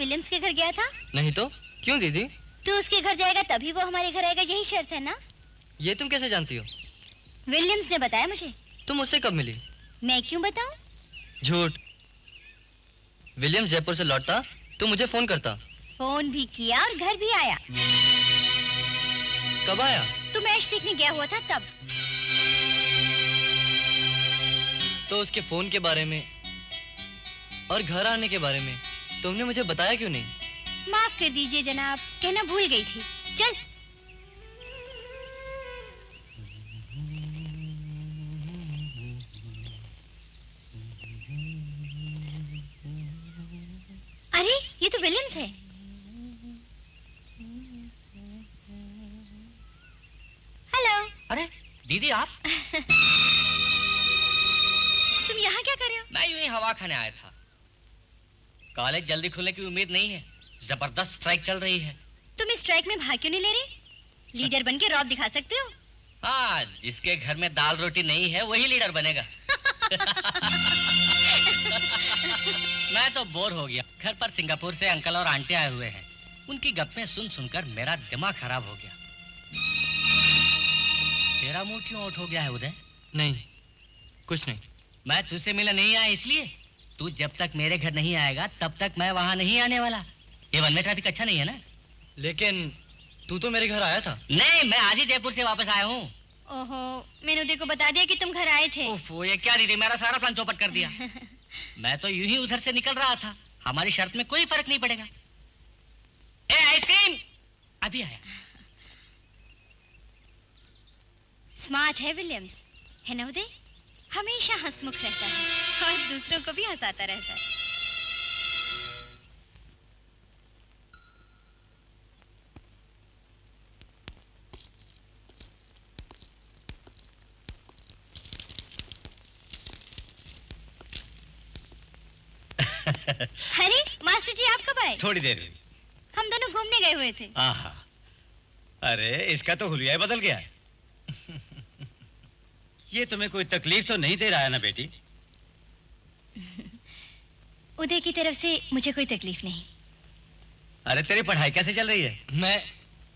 Williams के घर गया था? नहीं तो क्यों दीदी? तू उसके घर जाएगा तभी वो हमारे घर आएगा, यही शर्त है ना? ये तुम कैसे जानती हो? विलियम्स ने बताया मुझे। तुम उससे कब मिली? मैं क्यों बताऊं? झूठ। विलियम्स जयपुर से लौटता तो मुझे फोन करता। फोन भी किया और घर भी आया। कब आया? तू मैच देखने गया हुआ था तब। तो उसके फोन के बारे में और घर आने के बारे में तुमने मुझे बताया क्यों नहीं? माफ कर दीजिए जनाब, कहना भूल गई थी। चल। अरे ये तो विलियम्स है। हेलो। अरे दीदी आप? तुम यहाँ क्या कर रहे हो? मैं यूं ही हवा खाने आया था। कॉलेज जल्दी खुलने की उम्मीद नहीं है, जबरदस्त स्ट्राइक चल रही है। तुम इस स्ट्राइक में भाग क्यों नहीं ले रहे? लीडर बन के रौब दिखा सकते हो। हाँ, जिसके घर में दाल रोटी नहीं है वही लीडर बनेगा। मैं तो बोर हो गया। घर पर सिंगापुर से अंकल और आंटी आए हुए हैं। उनकी गप्पें सुन सुनकर मेरा दिमाग खराब हो गया। तेरा मुंह क्यों आउट हो गया है उदय? नहीं, कुछ नहीं। मैं तुझसे मिलने नहीं आया इसलिए। तू जब तक मेरे घर नहीं आएगा तब तक मैं वहां नहीं आने वाला। ये वन वे ट्रैफिक अच्छा नहीं है ना? लेकिन तू तो मेरे घर आया था। नहीं, मैं आज ही जयपुर से वापस आया हूँ। ओहो, मैंने उदय को बता दिया कि तुम घर आए थे। ओफो, ये क्या दीदी, मेरा सारा प्लान चौपट कर दिया। मैं तो यूं ही उधर से निकल रहा था। हमारी शर्त में कोई फर्क नहीं पड़ेगा। ए आइसक्रीम! अभी आया। स्मार्ट है विलियम्स, है ना उदय? हमेशा हंसमुख रहता है और दूसरों को भी हंसाता रहता है। अरे मास्टर जी, आप कब आए? थोड़ी देर हुई। हम दोनों घूमने गए हुए थे। आहा, अरे इसका तो हुलिया ही बदल गया है। ये तुम्हें कोई तकलीफ तो नहीं दे रहा है ना बेटी? उदय की तरफ से मुझे कोई तकलीफ नहीं। अरे तेरी पढ़ाई कैसे चल रही है?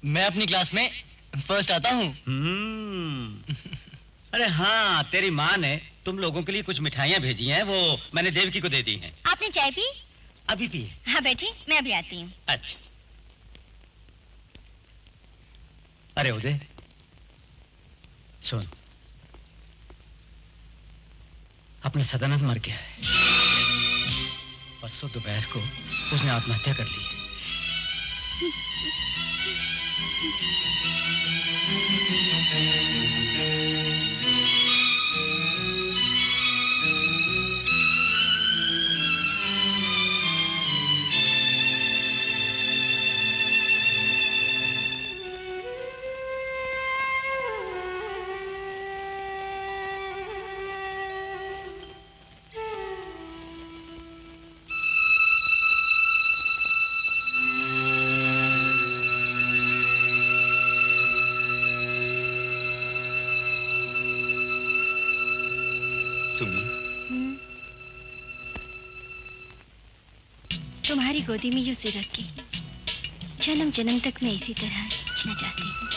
मैं अपनी क्लास में फर्स्ट आता हूँ। अरे हाँ, तेरी माँ ने तुम लोगों के लिए कुछ मिठाइयाँ भेजी हैं, वो मैंने देवकी को दे दी हैं। आपने चाय पी? अभी पी? हाँ बैठी, मैं अभी आती हूँ। अच्छा। अरे उदय सुन, अपना सदानंद मर गया है। परसों दोपहर को उसने आत्महत्या कर ली है। तुम्हारी गोदी में यूं सिर रख के जन्म जन्म तक मैं इसी तरह जीना चाहती हूँ।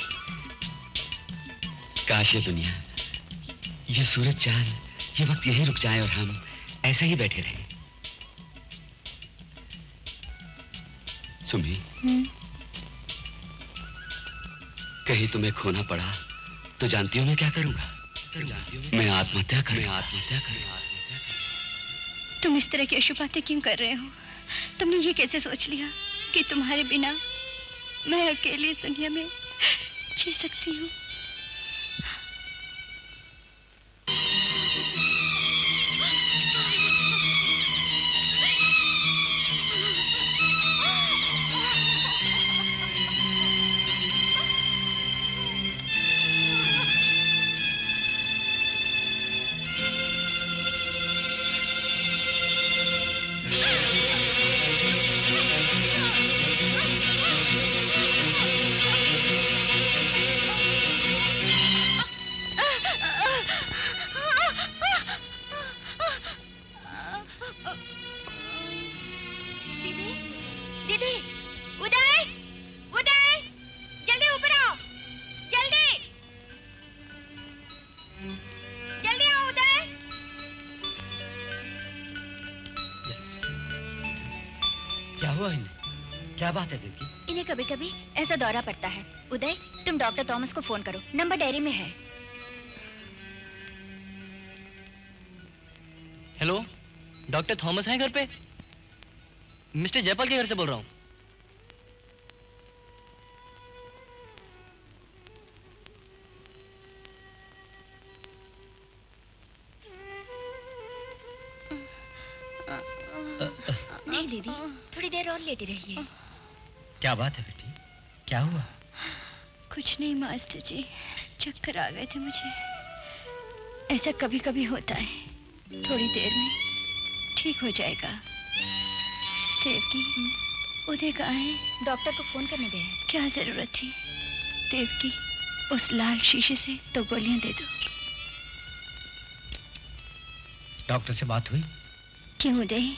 काश ये दुनिया, ये सूरज चांद, ये वक्त यही रुक जाए और हम ऐसे ही बैठे रहें। सुमी, कहीं तुम्हें खोना पड़ा तो जानती हो मैं क्या करूंगा? मैं आत्महत्या करूंगा। तुम इस तरह की अशुभ बातें क्यों कर रहे हो? तुमने ये कैसे सोच लिया कि तुम्हारे बिना मैं अकेली इस दुनिया में जी सकती हूँ? क्या बात है देवकी? इन्हें कभी कभी ऐसा दौरा पड़ता है। उदय, तुम डॉक्टर थॉमस को फोन करो, नंबर डायरी में है। हेलो, डॉक्टर थॉमस हैं घर पे? मिस्टर जयपाल के घर से बोल रहा हूँ। नहीं दीदी, थोड़ी देर और लेटी रहिए। क्या बात है बेटी? क्या हुआ? कुछ नहीं मास्टर जी, चक्कर आ गए थे मुझे। ऐसा कभी कभी होता है, थोड़ी देर में ठीक हो जाएगा। देवकी, उदय कहाँ है? डॉक्टर को फोन करने दे। क्या जरूरत थी? देवकी, उस लाल शीशे से तो गोलियां दे दो। डॉक्टर से बात हुई? क्यों उदय,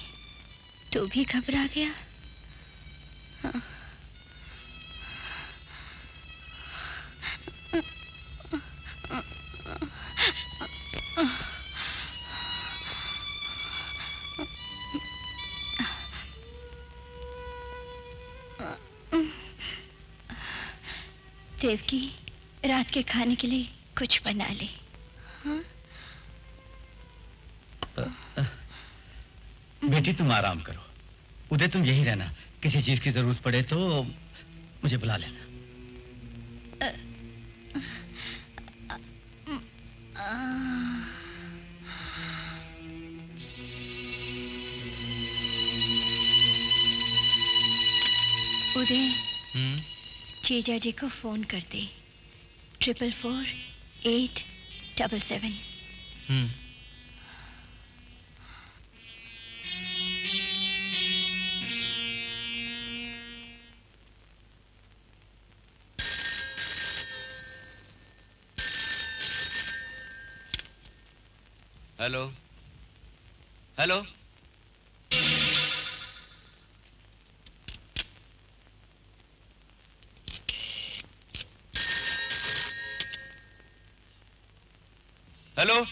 तू भी घबरा गया? हाँ। देवकी, रात के खाने के लिए कुछ बना ले। हाँ? बेटी तुम आराम करो। उदय तुम यही रहना, किसी चीज की जरूरत पड़े तो मुझे बुला लेना। उदय, जीजा जी को फोन कर दे। 444-877। Hello, hello. हेलो।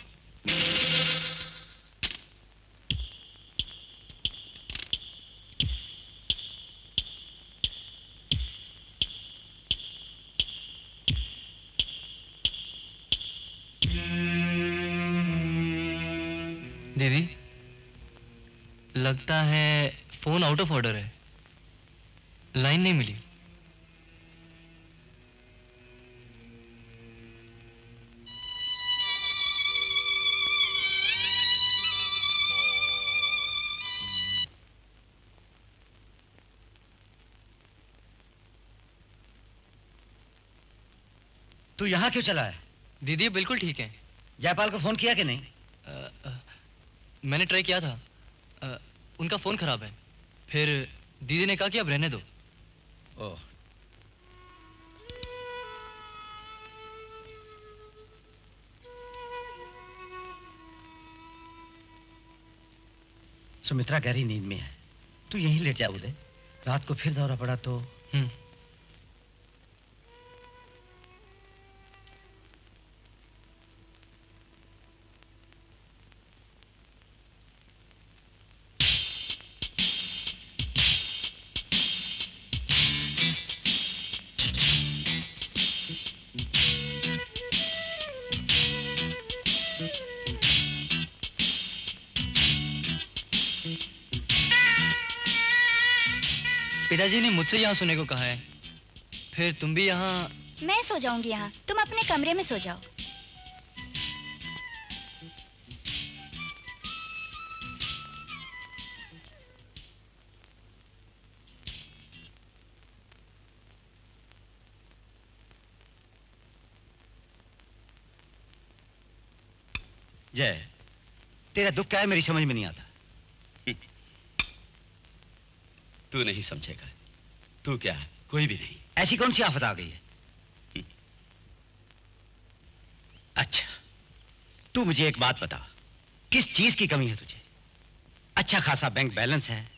दीदी, लगता है फोन आउट ऑफ ऑर्डर है, लाइन नहीं मिली। तू यहाँ क्यों चला है? दीदी बिल्कुल ठीक है। जयपाल को फोन किया कि नहीं? मैंने ट्राई किया था, उनका फोन खराब है। फिर दीदी ने कहा कि अब रहने दो। ओह, सुमित्रा गहरी नींद में है, तू यहीं लेट जा उदय। रात को फिर दौरा पड़ा तो। पिताजी ने मुझसे यहाँ सोने को कहा है, फिर तुम भी यहाँ। मैं सो जाऊंगी यहाँ, तुम अपने कमरे में सो जाओ। जय, तेरा दुख क्या है मेरी समझ में नहीं आता। तू नहीं समझेगा। तू क्या है? कोई भी नहीं। ऐसी कौन सी आफत आ गई है? अच्छा, तू मुझे एक बात बता, किस चीज की कमी है तुझे? अच्छा खासा बैंक बैलेंस है,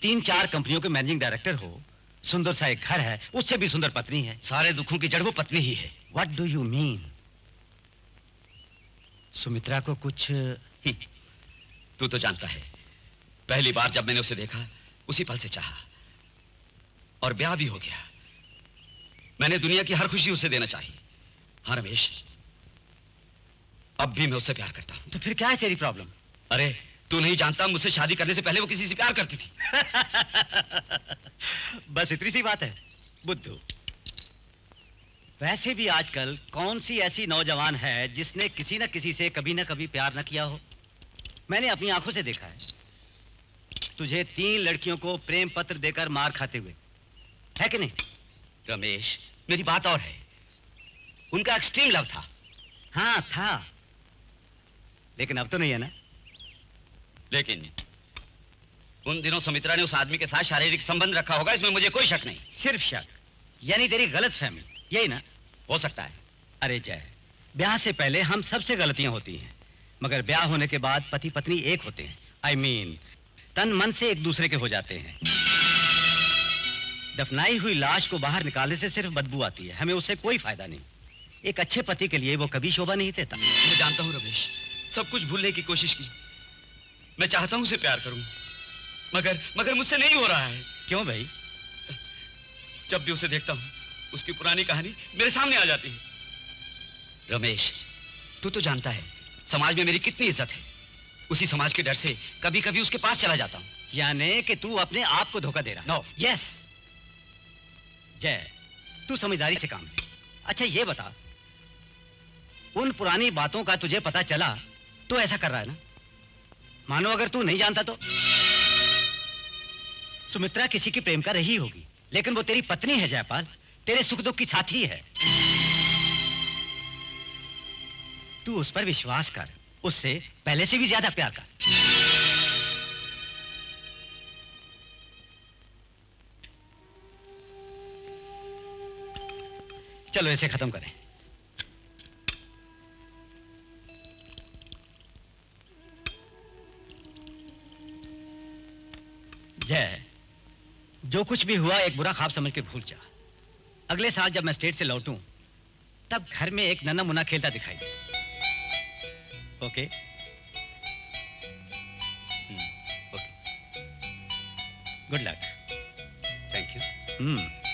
3-4 कंपनियों के मैनेजिंग डायरेक्टर हो, सुंदर सा एक घर है, उससे भी सुंदर पत्नी है। सारे दुखों की जड़ वो पत्नी ही है। What do you mean? Sumitra को कुछ। तू तो जानता है, पहली बार जब मैंने उसे देखा उसी पल से चाहा। और ब्याह भी हो गया। मैंने दुनिया की हर खुशी उसे देना चाहिए। हाँ रमेश, अब भी मैं उससे प्यार करता हूं। तो फिर क्या है तेरी प्रॉब्लम? अरे तू नहीं जानता, मुझसे शादी करने से पहले वो किसी से प्यार करती थी। बस इतनी सी बात है बुद्धू। वैसे भी आजकल कौन सी ऐसी नौजवान है जिसने किसी न किसी से कभी ना कभी प्यार न किया हो? मैंने अपनी आंखों से देखा है तुझे 3 लड़कियों को प्रेम पत्र देकर मार खाते हुए, है कि नहीं? रमेश, मेरी बात और है। उनका एक्सट्रीम लव था। हाँ था, लेकिन अब तो नहीं है ना। लेकिन उन दिनों सुमित्रा ने उस आदमी के साथ शारीरिक संबंध रखा होगा, इसमें मुझे कोई शक नहीं। सिर्फ शक? यानी तेरी गलत फहमी, यही ना? हो सकता है। अरे जय, ब्याह से पहले हम सबसे गलतियां होती हैं, मगर ब्याह होने के बाद पति पत्नी एक होते हैं। I mean, तन मन से एक दूसरे के हो जाते हैं। दफनाई हुई लाश को बाहर निकालने से सिर्फ बदबू आती है, हमें उससे कोई फायदा नहीं। एक अच्छे पति के लिए वो कभी शोभा नहीं देता। मैं जानता हूं रमेश, सब कुछ भूलने की कोशिश की। मैं चाहता हूं उसे प्यार करूं, मगर मुझसे नहीं हो रहा है। क्यों भाई? जब भी उसे देखता हूं, उसकी पुरानी कहानी मेरे सामने आ जाती है। रमेश, तू तो जानता है समाज में मेरी कितनी इज्जत है। उसी समाज के डर से कभी कभी उसके पास चला जाता हूं। यानी कि तू अपने आप को धोखा दे रहा है। नो। यस जय, तू समझदारी से काम ले। अच्छा ये बता, उन पुरानी बातों का तुझे पता चला तो ऐसा कर रहा है ना? मानो अगर तू नहीं जानता तो? सुमित्रा किसी की प्रेम का रही होगी, लेकिन वो तेरी पत्नी है जयपाल, तेरे सुख दुख की साथी है। तू उस पर विश्वास कर, उससे पहले से भी ज्यादा प्यार कर। चलो इसे खत्म करें। जय, जो कुछ भी हुआ एक बुरा ख्वाब समझ के भूल जा। अगले साल जब मैं स्टेट से लौटूं, तब घर में एक नन्हा मुन्ना खेलता दिखाई दे। Okay? Okay. Good luck. Thank you.